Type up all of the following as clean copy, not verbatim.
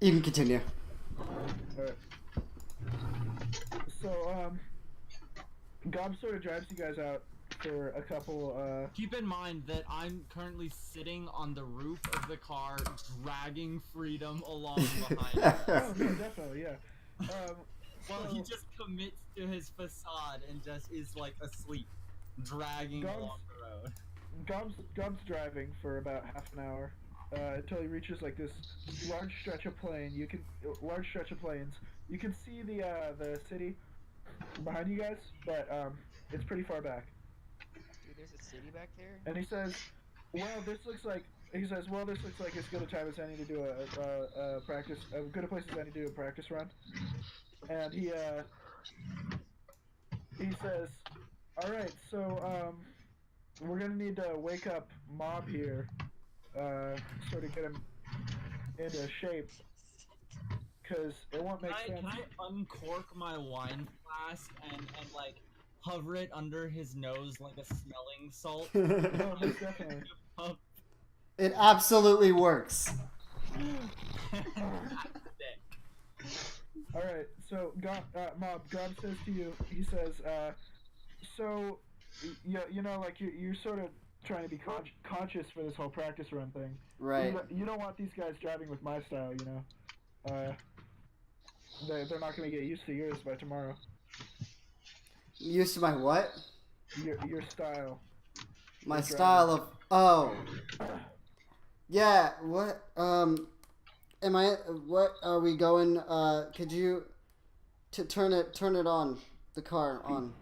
You can continue. Alright. So, Gob sort of drives you guys out for a couple, Keep in mind that I'm currently sitting on the roof of the car, dragging Freedom along behind us. Oh, no, definitely, yeah. Well, he just commits to his facade and just is, like, asleep, dragging along the road. Gob's driving for about half an hour, until he reaches, like, this large stretch of plains. You can see the city behind you guys, but, it's pretty far back. Dude, there's a city back there? And he says, well, this looks like as good a time as any to do a practice, as good a place as any to do a practice run. And he says, alright, so, we're gonna need to wake up Mob here, sort of get him into shape, because it won't make sense. Can I uncork my wine flask and like, hover it under his nose like a smelling salt? No, most definitely. It absolutely works. Alright, so Mob says to you, he says, so, you know, like, you're sort of trying to be conscious for this whole practice run thing. Right. You don't want these guys driving with my style, you know? They're not going to get used to yours by tomorrow. Used to my what? Your style. My style of... Oh. Yeah, what, what are we going, could you, turn it on, the car on.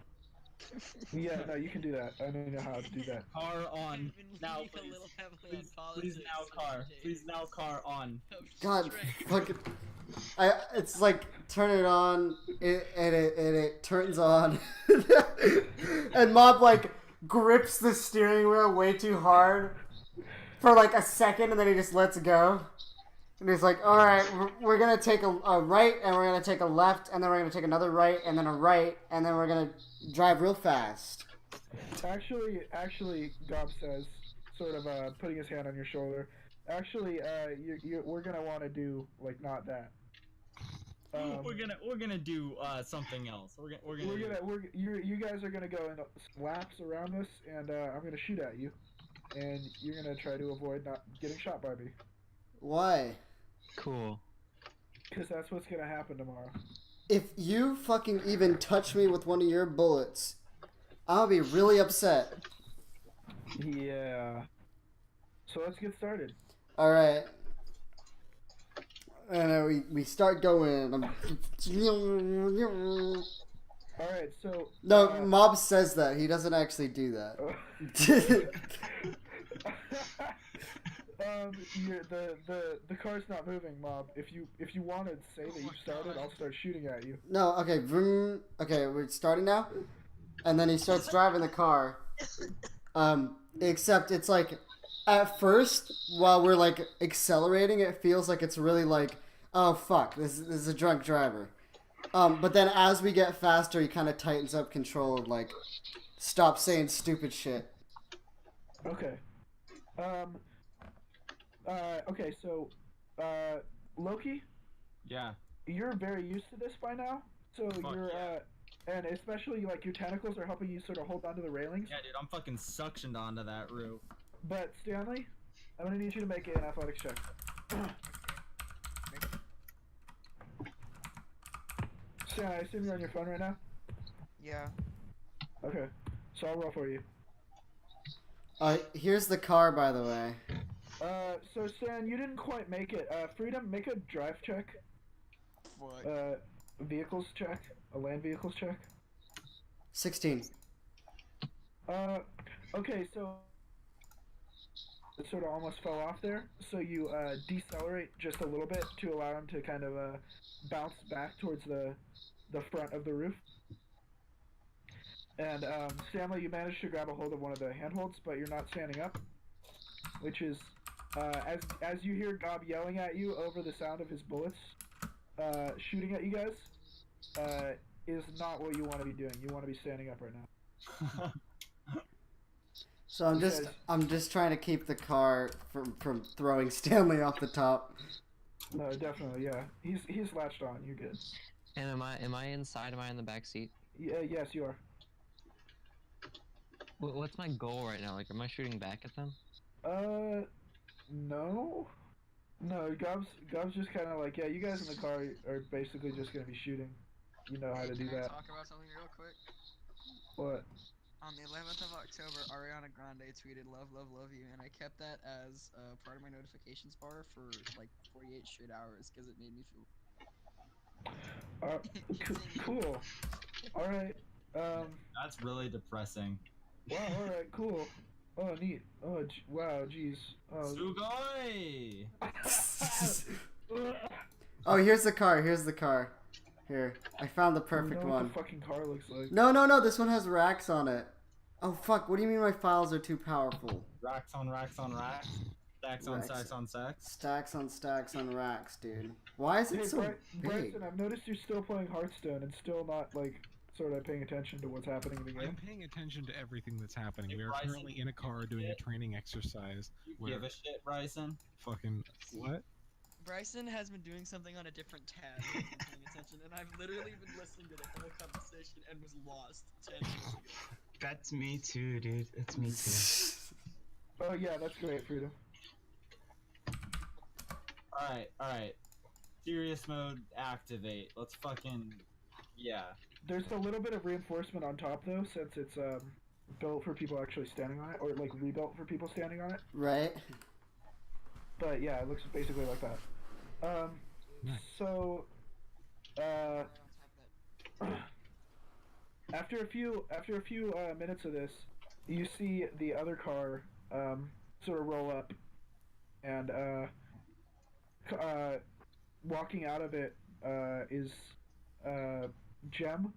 Yeah, no, you can do that. I don't know how to do that. Car on. Now, please now car. Please now car on. God, fucking... it's like, turn it on, and it turns on. And Mob, like, grips the steering wheel way too hard for, like, a second, and then he just lets go. And he's like, alright, we're gonna take a right, and we're gonna take a left, and then we're gonna take another right, and then a right, and then we're gonna drive real fast. Actually, Gob says, sort of, putting his hand on your shoulder, actually, we're gonna want to do, like, not that. We're gonna do something else. You guys are gonna go in laps around us, and I'm gonna shoot at you, and you're gonna try to avoid not getting shot by me. Why? Cool. Because that's what's gonna happen tomorrow. If you fucking even touch me with one of your bullets, I'll be really upset. Yeah. So let's get started. Alright. And we start going. Alright, so... No, Mob says that. He doesn't actually do that. The car's not moving, Mob. If you want to say that you started, I'll start shooting at you. No, okay, vroom. Okay, we're starting now. And then he starts driving the car. Except it's like, at first, while we're like accelerating, it feels like it's really like, oh fuck, this is a drunk driver. But then as we get faster, he kind of tightens up control and like, stop saying stupid shit. Okay. Okay, so, Loki? Yeah. You're very used to this by now, so and especially, like, your tentacles are helping you sort of hold onto the railings. Yeah, dude, I'm fucking suctioned onto that roof. But, Stanley, I'm gonna need you to make an athletics check. Stan, I assume you're on your phone right now? Yeah. Okay, so I'll roll for you. Here's the car, by the way. So Stan, you didn't quite make it. Freedom, make a drive check. What? Vehicles check. A land vehicles check. 16. Okay, so it sort of almost fell off there. So you, decelerate just a little bit to allow him to kind of, bounce back towards the front of the roof. And, Stanley, you managed to grab a hold of one of the handholds, but you're not standing up. Which is, as you hear Gob yelling at you over the sound of his bullets, shooting at you guys, is not what you want to be doing. You want to be standing up right now. So I'm just trying to keep the car from throwing Stanley off the top. No, definitely, yeah. He's latched on. You're good. And am I inside? Am I in the back seat? Yeah, yes, you are. What's my goal right now? Like, am I shooting back at them? No. No, Gob's just kind of like, yeah, you guys in the car are basically just gonna be shooting. You know how to do Can I that. talk about something real quick? What? On the 11th of October, Ariana Grande tweeted "Love, love, love you," and I kept that as part of my notifications bar for like 48 straight hours because it made me feel. Cool. All right. That's really depressing. Wow. All right. Cool. Oh, neat. Oh, wow. Jeez. Oh. Sugoi! Oh, here's the car. Here's the car. Here, I found the perfect I know one. what the fucking car looks like. No. This one has racks on it. Oh fuck! What do you mean my files are too powerful? Racks on racks on racks. Stacks on Racks. stacks on stacks. Stacks on stacks on racks, dude. Why is it Hey, so big? Bryson, I've noticed you're still playing Hearthstone and still not like sort of paying attention to what's happening in the I'm game. paying attention to everything that's happening. Hey, We are Bryson, currently in a car doing a training exercise. You Where give a shit, Bryson? fucking what? Bryson has been doing something on a different tab. He wasn't paying attention, and I've literally been listening to the whole conversation and was lost 10 minutes ago. That's me too, dude. It's me too. Oh yeah, that's great, Freedom. Alright. Serious mode, activate. Let's fucking... Yeah. There's a little bit of reinforcement on top though, since it's built for people actually standing on it, or like rebuilt for people standing on it. Right. But yeah, it looks basically like that. Nice. So, I don't have that. after a few minutes of this, you see the other car sort of roll up, and walking out of it is Jem,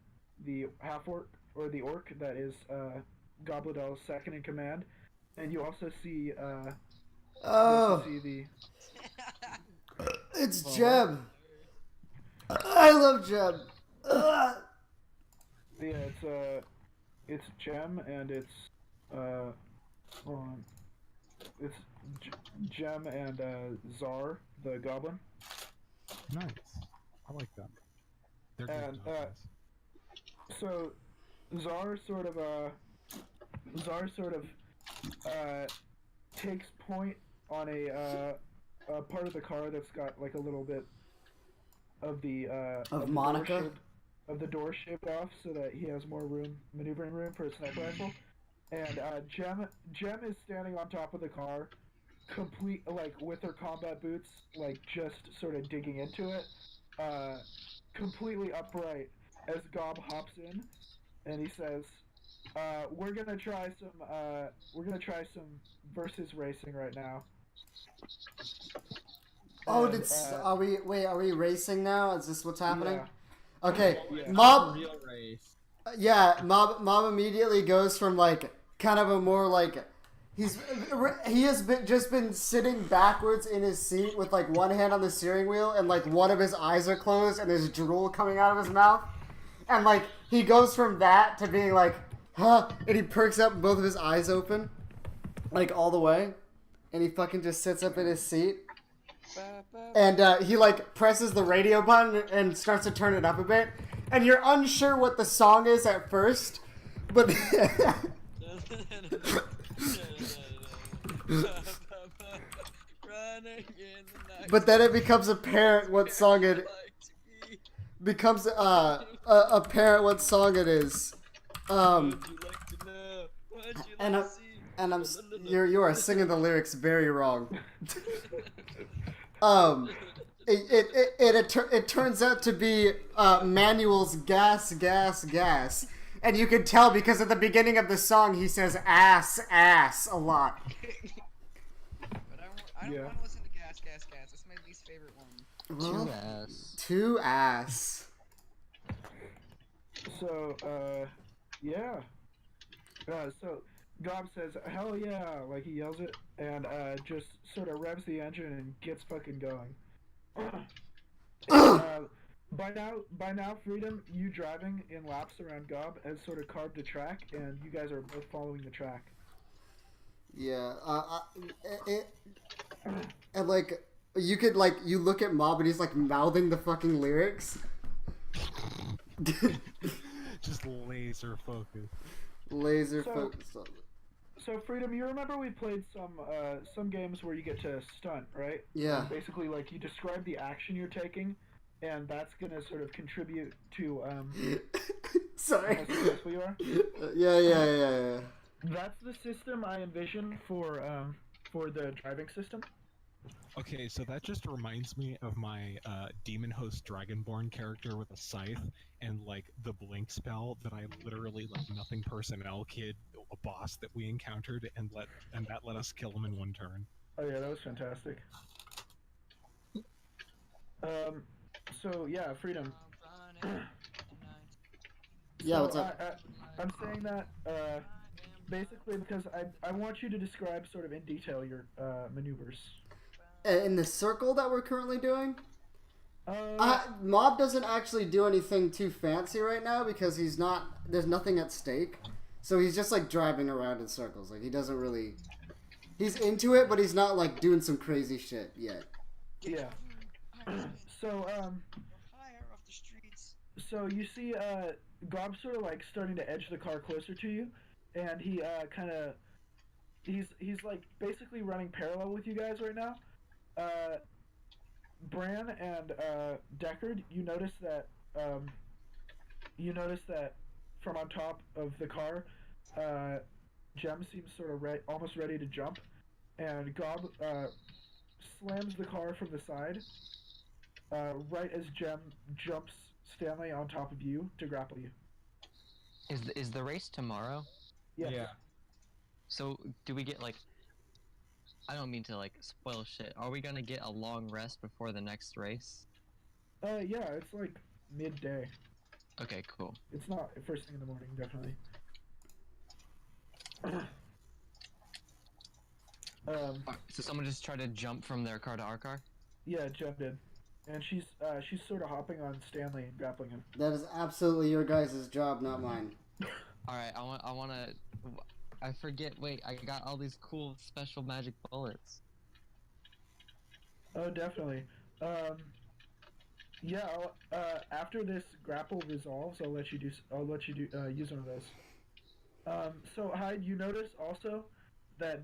the half orc or the orc that is Goblidel's second in command, and you also see Oh, the it's Jeb. I love Jeb. Ugh. yeah, it's Jem and it's hold on. It's Jem and Zar, the goblin. Nice. I like them. They're good. And, options. So Zar sort of takes point on a part of the car that's got like a little bit of the Of the Monica? door shaved- of the door shaved off so that he has more maneuvering room for his sniper rifle. And Jem is standing on top of the car, complete like with her combat boots, like just sort of digging into it, completely upright as Gob hops in, and he says, "We're gonna try some versus racing right now." Oh, And, are we racing now? Is this what's happening? Yeah. Okay, Yeah. Mob. Real race. Yeah, Mob immediately goes from like kind of a more like he has just been sitting backwards in his seat with like one hand on the steering wheel and like one of his eyes are closed and there's drool coming out of his mouth, and like he goes from that to being like, huh, and he perks up, both of his eyes open, like all the way, and he fucking just sits up in his seat. And he like presses the radio button and starts to turn it up a bit, and you're unsure what the song is at first, but but then it becomes apparent what song it becomes apparent what song it is. And you are singing the lyrics very wrong. It turns out to be Manuel's gas, and you can tell because at the beginning of the song he says ass a lot. But I don't Yeah. want to listen to Gas. That's my least favorite one. Well, Two ass. two ass. So, yeah. So Gob says, "Hell yeah!" Like he yells it, and just sort of revs the engine and gets fucking going. And, by now, Freedom, you driving in laps around Gob has sort of carved a track, and you guys are both following the track. Yeah. And like You could like you look at Mob and he's like mouthing the fucking lyrics. Just laser focus. Laser So- focus on it. So Freedom, you remember we played some games where you get to stunt, right? Yeah. Basically, like you describe the action you're taking, and that's gonna sort of contribute to Sorry. how successful you are. Yeah. That's the system I envision for the driving system. Okay, so that just reminds me of my demon host dragonborn character with a scythe and like the blink spell that I literally like nothing personnel kid a boss that we encountered and that let us kill him in one turn. Oh yeah, that was fantastic. So yeah, Freedom. Yeah, So what's up? I'm saying that basically because I want you to describe sort of in detail your maneuvers. In the circle that we're currently doing? Mob doesn't actually do anything too fancy right now because there's nothing at stake. So he's just like driving around in circles. Like he doesn't really, he's into it, but he's not like doing some crazy shit yet. Yeah. So Higher off the streets. so you see Gob sort of like starting to edge the car closer to you, and he he's like basically running parallel with you guys right now. Bran and Deckard, you notice that from on top of the car, Jem seems sort of almost ready to jump, and Gob slams the car from the side right as Jem jumps Stanley on top of you to grapple you. Is the race tomorrow? Yes. Yeah. So do we get like? I don't mean to like spoil shit. Are we gonna get a long rest before the next race? Yeah, it's like midday. Okay, cool. It's not first thing in the morning, definitely. So someone just tried to jump from their car to our car? Yeah, Jem did, and she's sort of hopping on Stanley and grappling him. That is absolutely your guys' job, not mine. All right, I wanna. I forget. Wait, I got all these cool special magic bullets. Oh, definitely. Yeah. After this grapple resolves, I'll let you use one of those. So Hyde, you notice also that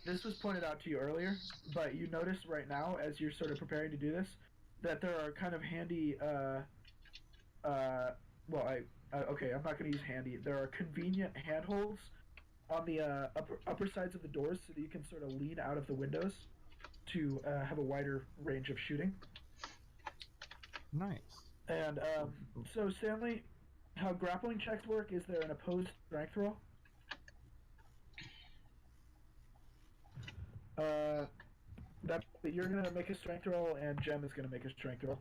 this was pointed out to you earlier, but you notice right now as you're sort of preparing to do this that there are kind of handy. Okay, I'm not going to use handy. There are convenient handholds on the upper sides of the doors so that you can sort of lean out of the windows to have a wider range of shooting. Nice. And so Stanley, how grappling checks work is there an opposed strength roll? You're going to make a strength roll and Jem is going to make a strength roll.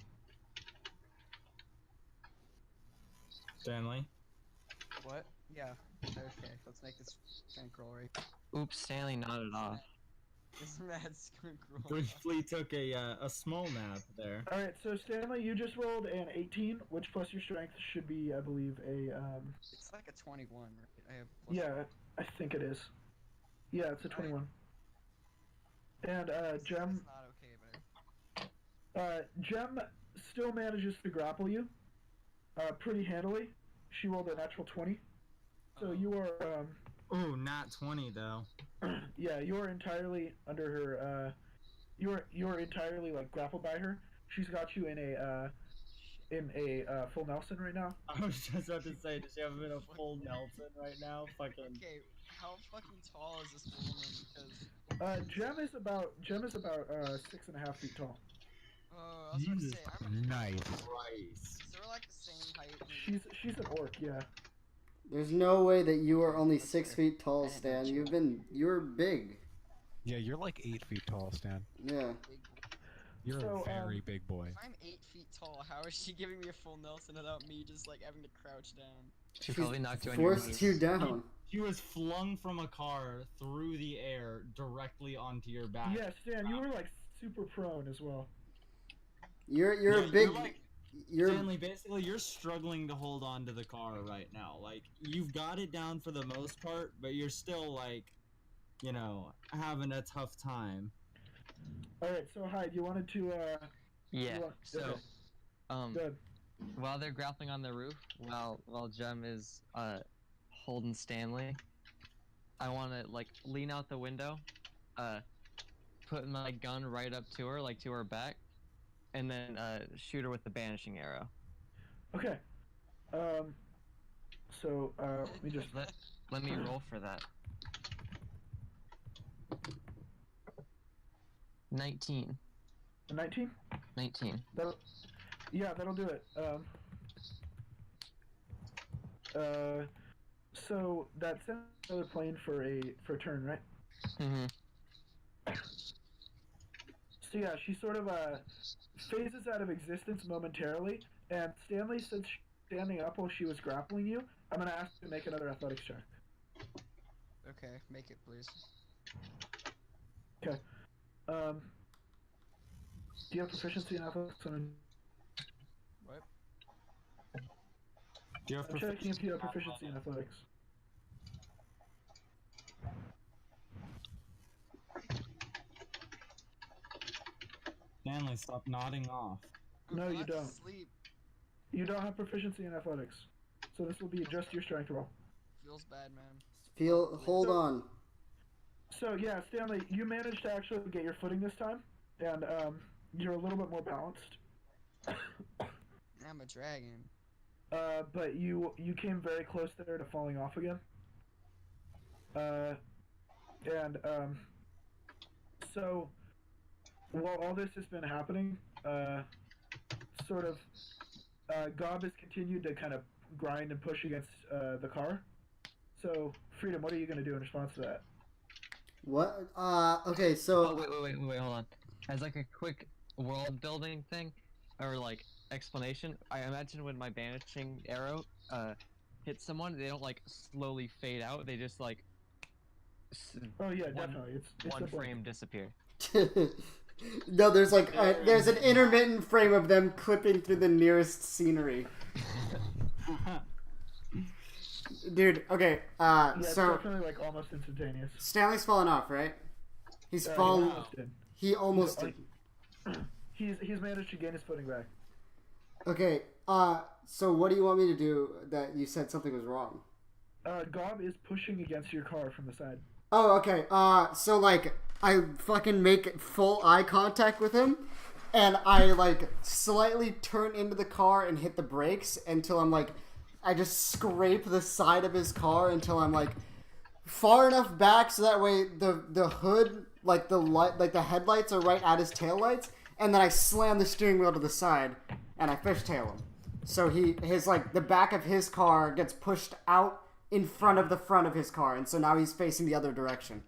Stanley. What? Yeah. Okay, let's make this strength roll right. Oops, Stanley nodded off. This mad strength roll. Briefly took a small nap there. All right, so Stanley, you just rolled an 18, which plus your strength should be, I believe, a It's like a 21, right? I have. yeah, I think it is. Yeah, it's a 21. And Jem, It's not okay, but Jem still manages to grapple you, pretty handily. She rolled a natural 20, so you are Ooh, not 20 though. yeah, you are entirely under her. You're entirely like grappled by her. She's got you in a full Nelson right now. I was just about to say, does she have him in a full Nelson right now? Fucking. okay, how fucking tall is this woman? Because Jem is about 6.5 feet tall. oh, I was about to Jesus say, I'm Nice. Christ. so we're like the same height. maybe. She's an orc, yeah. There's no way that you are only 6 feet tall, Stan. You're big. Yeah, you're like 8 feet tall, Stan. Yeah. Big. You're So, a very big boy. If I'm 8 feet tall, how is she giving me a full Nelson without me just like having to crouch down? She She's probably knocked you on your Forced knees. you down. He was flung from a car through the air directly onto your back. Yeah, Stan, you were like super prone as well. You're Yeah, a big. You're Stanley, basically, you're struggling to hold on to the car right now. Like, you've got it down for the most part, but you're still, like, you know, having a tough time. Alright, so Hyde, you wanted to, Yeah. What? So, Okay. um, good. while they're grappling on the roof, while Jem is holding Stanley, I want to like lean out the window, put my gun right up to her, like to her back, and then shoot her with the banishing arrow. Okay. So, let me just... Let me roll for that. 19. 19? 19. That'll do it. So that's another plane for a turn, right? Mm-hmm. So yeah, she sort of phases out of existence momentarily, and Stanley, since she's standing up while she was grappling you, I'm gonna ask you to make another athletics check. Okay, make it please. Okay. Do you have proficiency in athletics? What? Do you have I'm checking if you have proficiency in athletics. Stanley, stop nodding off. No, you Not to don't. Sleep. You don't have proficiency in athletics, so this will be just your strength roll. Feels bad, man. Hold on. So yeah, Stanley, you managed to actually get your footing this time, and you're a little bit more balanced. I'm a dragon. But you came very close there to falling off again. So while all this has been happening, Gob has continued to kind of grind and push against the car. So, Freedom, what are you going to do in response to that? What? Okay, so... Oh, wait, hold on. As like a quick world building thing, or like explanation, I imagine when my banishing arrow hits someone, they don't like slowly fade out, they just like Oh yeah, definitely. It's one a blink. frame disappear. No, there's like there's an intermittent frame of them clipping through the nearest scenery. Dude, okay, Yeah, it's so definitely like almost instantaneous. Stanley's fallen off, right? He's fallen. He almost did. He's managed to gain his footing back. Okay, so what do you want me to do that you said something was wrong? Gob is pushing against your car from the side. Oh, okay, so like, I fucking make full eye contact with him, and I like slightly turn into the car and hit the brakes until I'm like, I just scrape the side of his car until I'm like far enough back so that way the hood, like the light, like the headlights are right at his taillights, and then I slam the steering wheel to the side and I fishtail him. So his like the back of his car gets pushed out in front of his car, and so now he's facing the other direction.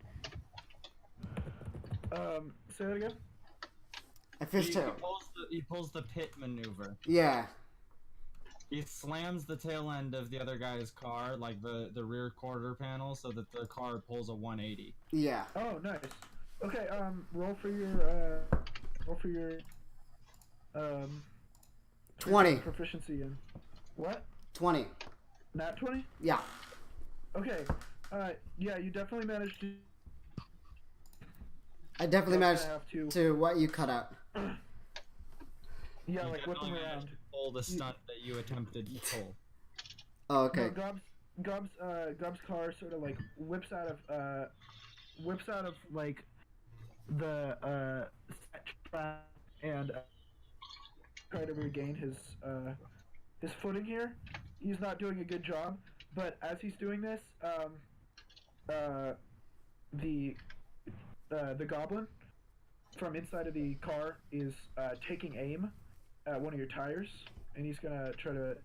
Say that again? I fishtail. He pulls the pit maneuver. Yeah. He slams the tail end of the other guy's car, like the rear quarter panel, so that the car pulls a 180. Yeah. Oh, nice. Okay, roll for your 20. proficiency in what? 20. Nat 20? Yeah. Okay. Yeah, you definitely managed to. I definitely managed have to. to what you cut out. Yeah, You like whip him definitely around. managed to pull the stunt that you attempted to pull. Oh, okay. No, Gob's car sort of like whips out of like the trap and try to regain his footing here. He's not doing a good job, but as he's doing this, the goblin from inside of the car is taking aim at one of your tires, and he's gonna try to.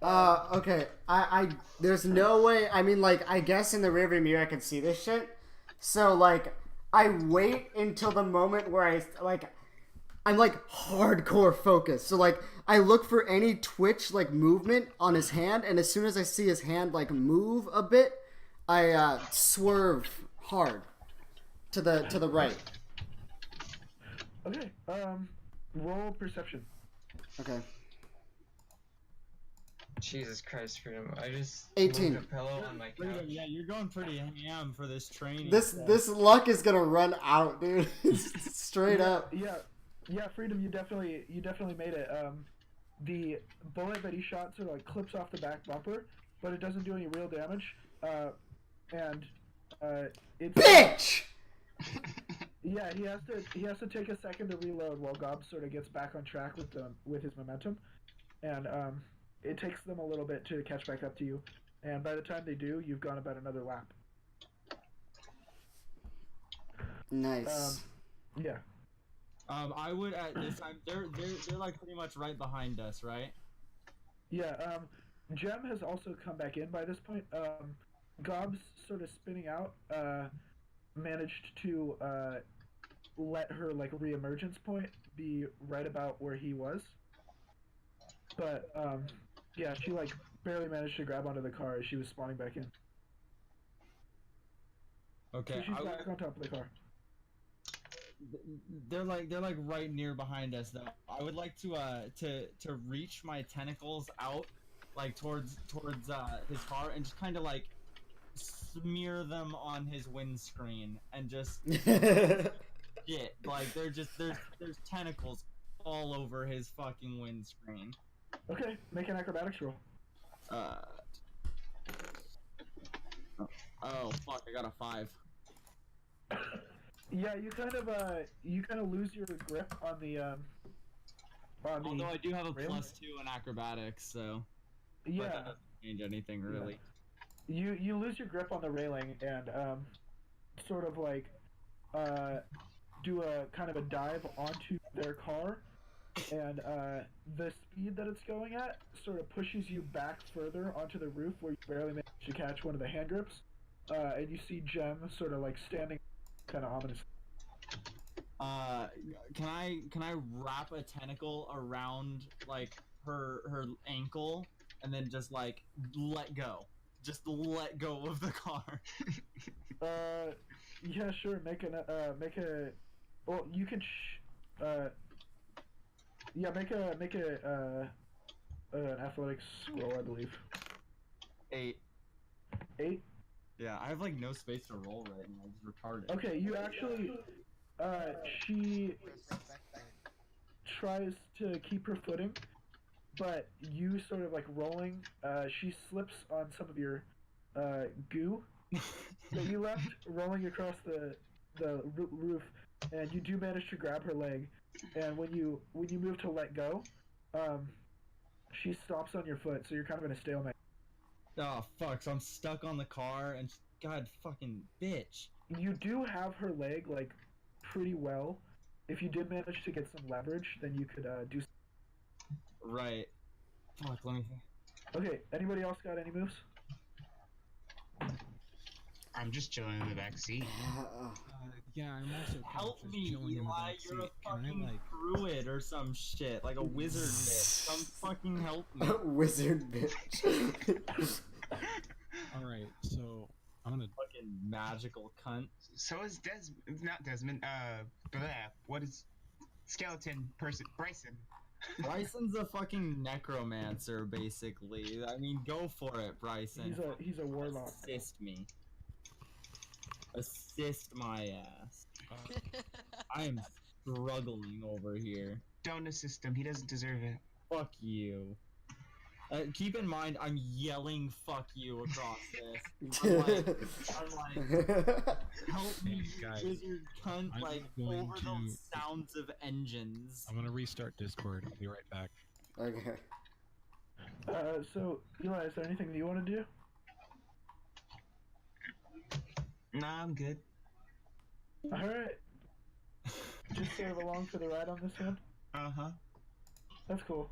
Okay. I there's no way. I mean, like, I guess in the rearview mirror I can see this shit. So like, I wait until the moment where I'm like hardcore focused. So like, I look for any twitch like movement on his hand, and as soon as I see his hand like move a bit, I swerve hard to the right. Okay. Roll perception. Okay. Jesus Christ, Freedom. I just 18. moved a pillow on my Freedom, couch. yeah, you're going pretty ham for this training. This luck is gonna run out, dude. Straight Yeah, up. Yeah, Freedom, you definitely made it. The bullet that he shot sort of like clips off the back bumper, but it doesn't do any real damage. It's Bitch! yeah, he has to take a second to reload while Gob sort of gets back on track with his momentum, and it takes them a little bit to catch back up to you. And by the time they do, you've gone about another lap. Nice. Yeah. I would at this time. They're like pretty much right behind us, right? Yeah, Gem has also come back in by this point. Gob's sort of spinning out, managed to let her like reemergence point be right about where he was. But yeah, she like barely managed to grab onto the car as she was spawning back in. Okay. So she's back on top of the car. They're like right near behind us though. I would like to reach my tentacles out like towards his car and just kind of like smear them on his windscreen and just shit like there's tentacles all over his fucking windscreen. Okay, make an acrobatics roll. Oh fuck! I got a 5. Yeah, you kind of lose your grip on the Although I do have a railing? +2 in acrobatics, so but Yeah. that doesn't change anything really. You lose your grip on the railing and sort of like do a kind of a dive onto their car, and the speed that it's going at sort of pushes you back further onto the roof where you barely manage to catch one of the hand grips, and you see Gem sort of like standing kind of ominous. Can I wrap a tentacle around like her ankle and then just like let go? Just let go of the car. Yeah, sure. Well, you can. Yeah, make an athletics roll, I believe. 8. 8. Yeah, I have like no space to roll right now. It's retarded. Okay, you actually. She tries to keep her footing, but you sort of like rolling. She slips on some of your goo that you left, rolling across the roof, and you do manage to grab her leg. And when you move to let go, she stops on your foot, so you're kind of in a stalemate. Oh fuck! So I'm stuck on the car, and God fucking bitch. You do have her leg like pretty well. If you did manage to get some leverage, then you could do. Right. Fuck. Let me think. Okay. Anybody else got any moves? I'm just chilling in the back seat. Yeah, I'm also kind of Help just me, chilling in the Eli! back You're a seat. Can I, fucking like, druid or some shit, like a wizard bitch. Come fucking help me. Wizard bitch. Alright, so I'm gonna Fucking magical cunt. So is not Desmond, blah, what is skeleton person, Bryson. Bryson's a fucking necromancer, basically. I mean, go for it, Bryson. He's a warlock. Assist me. Assist my ass. I am struggling over here. Don't assist him, he doesn't deserve it. Fuck you. Keep in mind, I'm yelling "fuck you" across this. I'm like, help me, Hey, guys, wizard cunt! I'm Like going over to- those sounds of engines. I'm gonna restart Discord. I'll be right back. Okay. So Eli, is there anything that you want to do? Nah, I'm good. All right. Just sort of along for the ride on this one. Uh-huh. That's cool.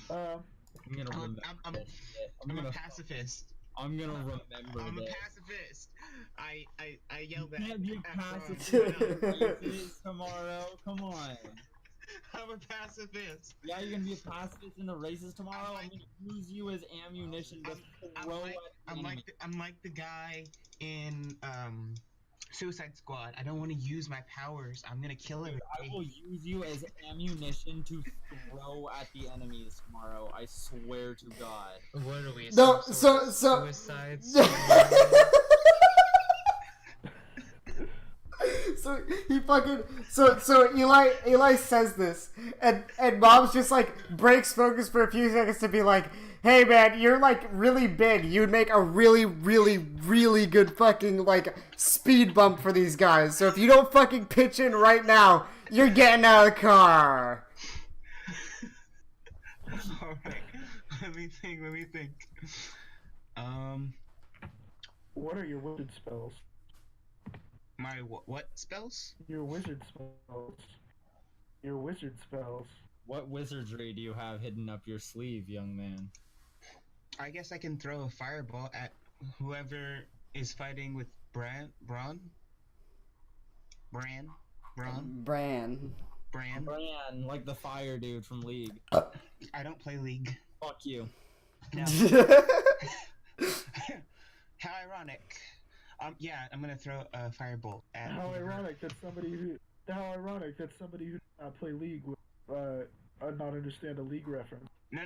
I'm gonna remember I'm this shit. a pacifist. I'm gonna remember I'm a this. pacifist. I yell that. You can't be a after pacifist I'm- on races tomorrow. Come on. I'm a pacifist. Yeah, you're gonna be a pacifist in the races tomorrow. I'm gonna use you as ammunition to throw at the enemy. I'm like the guy in Suicide Squad. I don't want to use my powers. I'm gonna kill I everybody. will use you as ammunition to throw at the enemies tomorrow. I swear to God. What are we? No, some so- sort of so- suicide So he fucking so Eli says this, and Mom's just like breaks focus for a few seconds to be like, hey man, you're like really big, you'd make a really really good fucking like speed bump for these guys, so if you don't fucking pitch in right now, you're getting out of the car. Alright. Let me think. What are your wizard spells? My what spells? Your wizard spells. Your wizard spells. What wizardry do you have hidden up your sleeve, young man? I guess I can throw a fireball at whoever is fighting with Bran. Bran, like the fire dude from League. I don't play League. Fuck you. No. How ironic. Yeah, I'm gonna throw a firebolt at. How ironic that somebody who does not play League would not understand a League reference. No.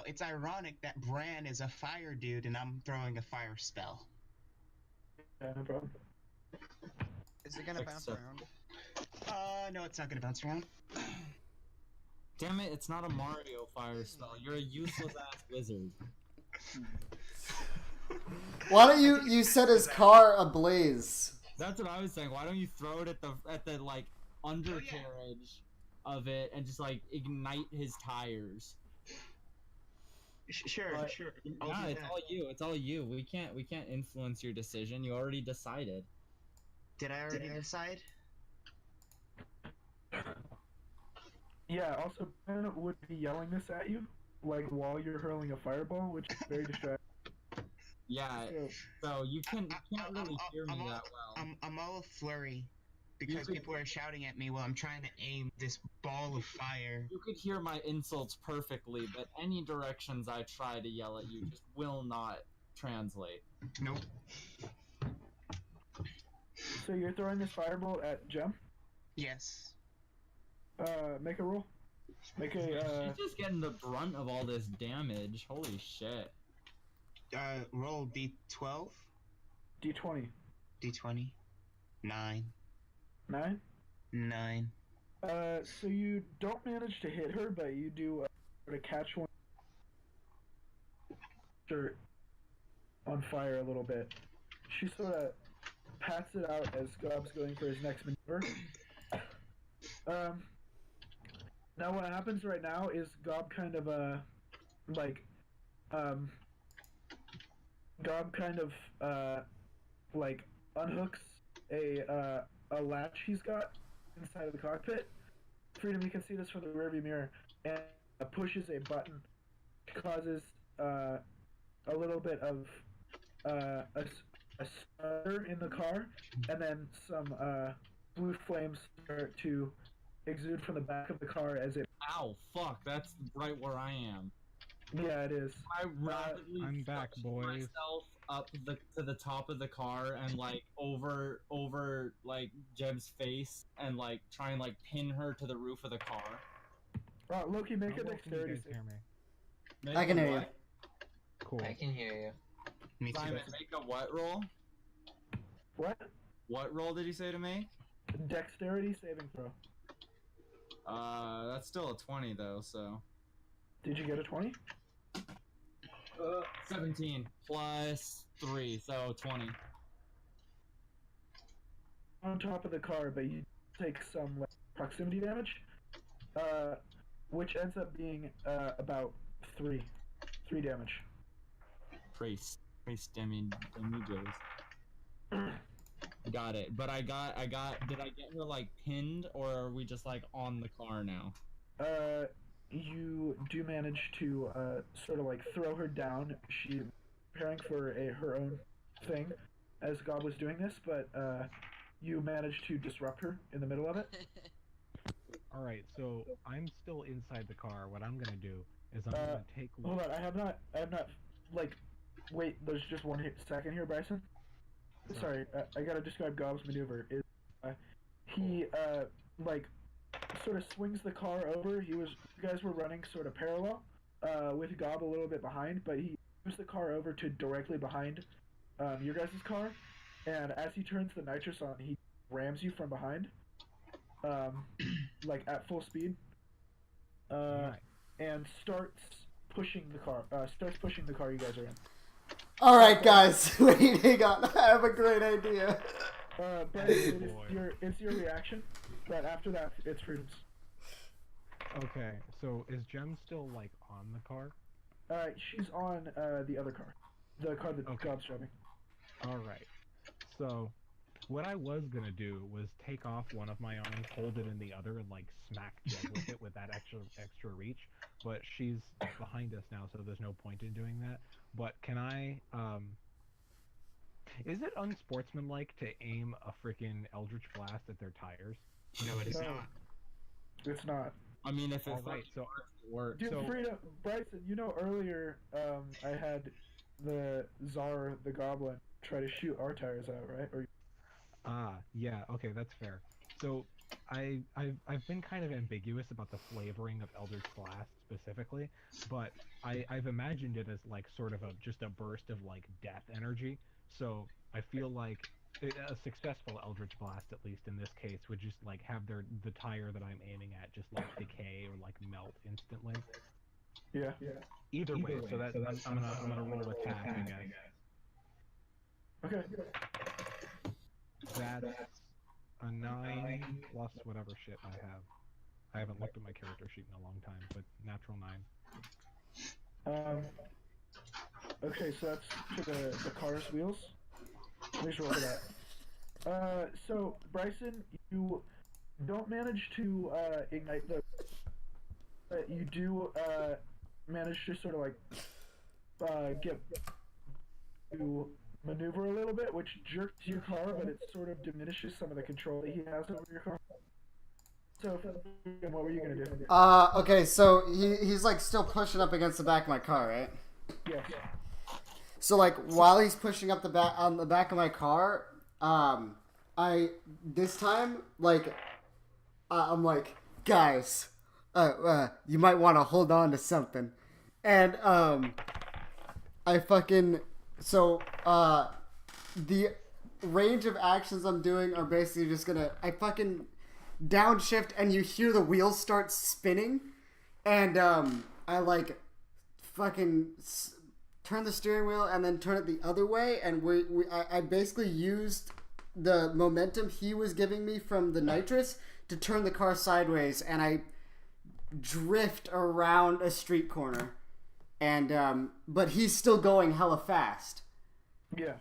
It's ironic that Bran is a fire dude and I'm throwing a fire spell. Yeah, no problem. Is it gonna bounce Except- around? No, it's not gonna bounce around. Damn it, it's not a Mario fire spell. You're a useless ass wizard. Why don't you set his car ablaze? That's what I was saying. Why don't you throw it at the like undercarriage of it and just like ignite his tires? Sure. I'll Nah, do it's that. all you. It's all you. We can't influence your decision. You already decided. Did I already decide? Yeah, also, Ben would be yelling this at you, like, while you're hurling a fireball, which is very distracting. Yeah. So you can't really hear me that well. I'm all flurry because could- people are shouting at me while I'm trying to aim this ball of fire. You could hear my insults perfectly, but any directions I try to yell at you just will not translate. Nope. So you're throwing this fireball at Gem? Yes. Make a roll. Make a, She's just getting the brunt of all this damage. Holy shit. Roll D12, D20. D20, 9, 9? 9. So you don't manage to hit her, but you do sort of catch one shirt on fire a little bit. She sort of pats it out as Gob's going for his next maneuver. Now what happens right now is Gob kind of unhooks a latch he's got inside of the cockpit. Freedom, you can see this from the rearview mirror, and pushes a button, causes a little bit of a stutter in the car, and then some blue flames start to exude from the back of the car as it. Ow, fuck, that's right where I am. Yeah, it is. I rapidly I'm back, pushed boys. myself up to the top of the car and like over like Jeb's face and like try and like pin her to the roof of the car. Loki, make How a well can you dexterity guys save. hear me? Make I can a hear you. what? Cool. I can hear you. Me too. Simon, make a what roll? What? What roll did you say to make? Dexterity saving throw. That's still a 20 though, so. Did you get a 20? 17 plus 3, so 20. On top of the car, but you take some like, proximity damage, which ends up being about 3 damage. Trace damages. Got it. But did I get her like pinned or are we just like on the car now? You do manage to sort of like throw her down. She's preparing for her own thing as God was doing this, but you managed to disrupt her in the middle of it. Alright, so I'm still inside the car. What I'm gonna do is I'm gonna take. Hold on, I have not, like, wait, there's just one second here, Bryson. sorry, I gotta describe Gob's maneuver. He like sort of swings the car over. You guys were running sort of parallel, with Gob a little bit behind, but he moves the car over to directly behind your guys' car, and as he turns the nitrous on, he rams you from behind, like at full speed, and starts pushing the car. Starts pushing the car you guys are in. All right, guys, wait, hang on. I have a great idea. But it's your reaction. But after that, it's Freedom's. Okay, so is Jem still like on the car? She's on the other car, the car that Gob's driving. All right. So, what I was gonna do was take off one of my arms, hold it in the other, and like smack Jem with it with that extra reach. But she's behind us now, so there's no point in doing that. But can I? Is it unsportsmanlike to aim a freaking Eldritch Blast at their tires? No, it is not. It's not. I mean, if it Alright, so works. Dude, So- Freedom, Bryson, you know earlier I had the Czar, the Goblin, try to shoot our tires out, right? Or yeah, okay, that's fair. So I've been kind of ambiguous about the flavoring of Eldritch Blast specifically, but I've imagined it as like sort of just a burst of like death energy. So I feel like a successful Eldritch Blast, at least in this case, would just like have the tire that I'm aiming at just like decay or like melt instantly. yeah. Either way, so I'm gonna roll attack again. Okay. That's a 9 plus whatever shit I have. I haven't looked at my character sheet in a long time, but natural 9. Okay, so that's for the car's wheels. Please roll for that. So Bryson, you don't manage to ignite the. But you do manage to sort of like get to maneuver a little bit, which jerks your car, but it sort of diminishes some of the control that he has over your car. So, what were you gonna do? Okay, so he's like still pushing up against the back of my car, right? Yes. So like while he's pushing up on the back of my car, I this time like I'm like, guys, you might want to hold on to something, and I fucking the range of actions I'm doing are basically just gonna I fucking downshift and you hear the wheels start spinning, and I like fucking turn the steering wheel and then turn it the other way, and I basically used the momentum he was giving me from the nitrous to turn the car sideways, and I drift around a street corner, and but he's still going hella fast. Yeah.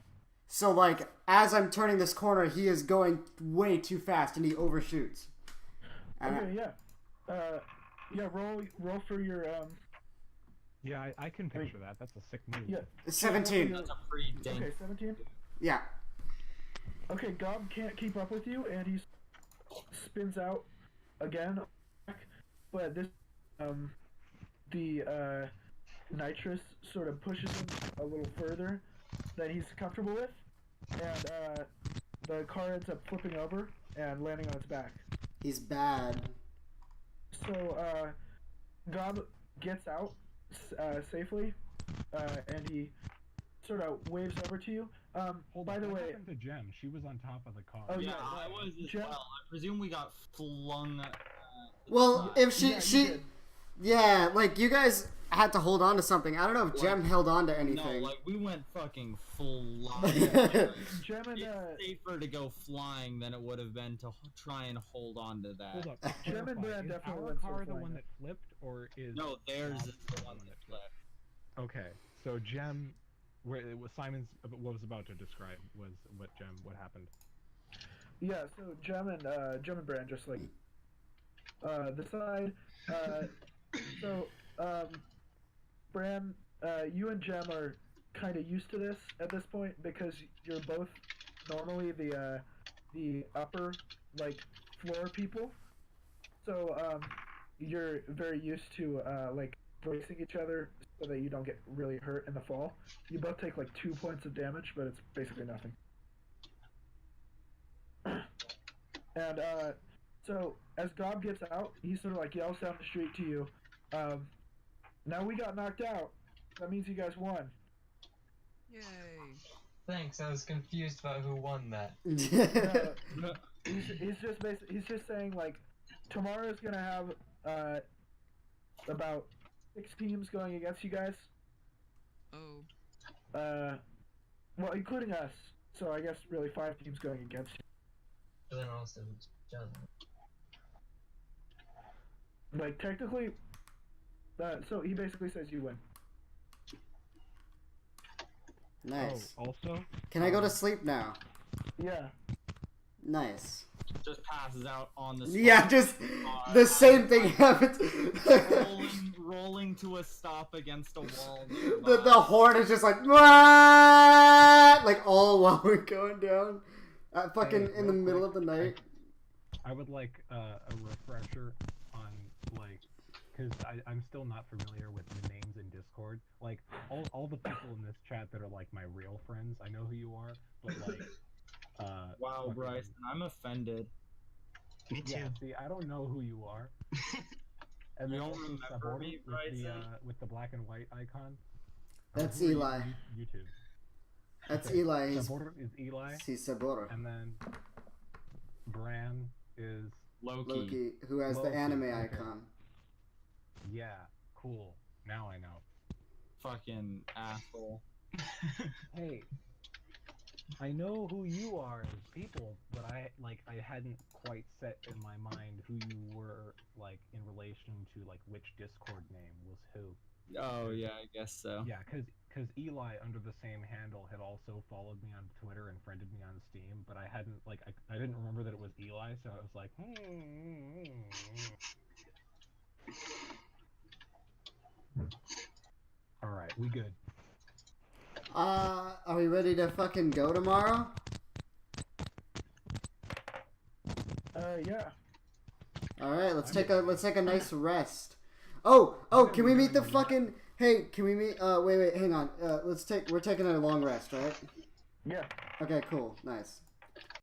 So like as I'm turning this corner, he is going way too fast and he overshoots. And Okay. Yeah. Roll for your Yeah, I can picture that. That's a sick move. Yeah. 17. That's a pretty dang. Okay, 17. Yeah. Okay, Gob can't keep up with you, and he spins out again. But this, the nitrous sort of pushes him a little further than he's comfortable with, and the car ends up flipping over and landing on its back. He's bad. So Gob gets out safely, and he sort of waves over to you. By the what way, happened to Jem? She was on top of the car. Oh, Yeah, yeah, I was as Jeff- well. I presume we got flung. Well, if yeah, you she did. yeah, like you guys had to hold on to something. I don't know if Jem held on to No, anything. like we went fucking flying. Gem and It's safer to go flying than it would have been to try and hold on to that. Hold up. Gem and clarify, Brand is definitely our went car the flying. one that flipped, or is No, theirs Bob's is the one that flipped. Okay, so Jem, where it was Simon's what was about to describe was what happened. Yeah, so Gem and Brand just like the side. So Bran, you and Gem are kind of used to this at this point because you're both normally the upper like floor people. So you're very used to like bracing each other so that you don't get really hurt in the fall. You both take like 2 points of damage, but it's basically nothing. And so as Gob gets out, he sort of like yells down the street to you. Now we got knocked out. That means you guys won. Yay! Thanks. I was confused about who won that. He's just saying like tomorrow's gonna have about 6 teams going against you guys. Oh. Well, including us. So I guess really 5 teams going against you. But then also John. Like technically, so he basically says you win. Nice. Oh, also, Can I go to sleep now? Yeah. Nice. Just passes out on the spot. Yeah, just the same thing happens. rolling to a stop against a wall. The horn is just like, "Wah!" Like all while we're going down, fucking Hey, in the real middle of quick, the night. I would like a refresher on like, because I'm still not familiar with the names in Discord. Like all the people in this chat that are like my real friends, I know who you are, but like, Wow, fucking- Bryson, I'm offended. Me too. Yeah, see, I don't know who you are. And You then don't also remember Sabor me, with the black and white icon. That's Who are you? Eli. YouTube. That's Okay, Eli. He's Sabor is Eli, Saboro. and then Bran is Loki, who has the Loki, anime okay. icon. yeah, cool. Now I know. Fucking asshole. Hey, I know who you are as people, but I hadn't quite set in my mind who you were like in relation to like which Discord name was who. Oh yeah, I guess so. Yeah, because Eli under the same handle had also followed me on Twitter and friended me on Steam, but I hadn't like I didn't remember that it was Eli, so I was like, All right, we good. Are we ready to fucking go tomorrow? Yeah. All right, let's take a nice rest. Oh, can we meet the fucking? Hey, can we meet? Wait, hang on. We're taking a long rest, right? Yeah. Okay, cool, nice.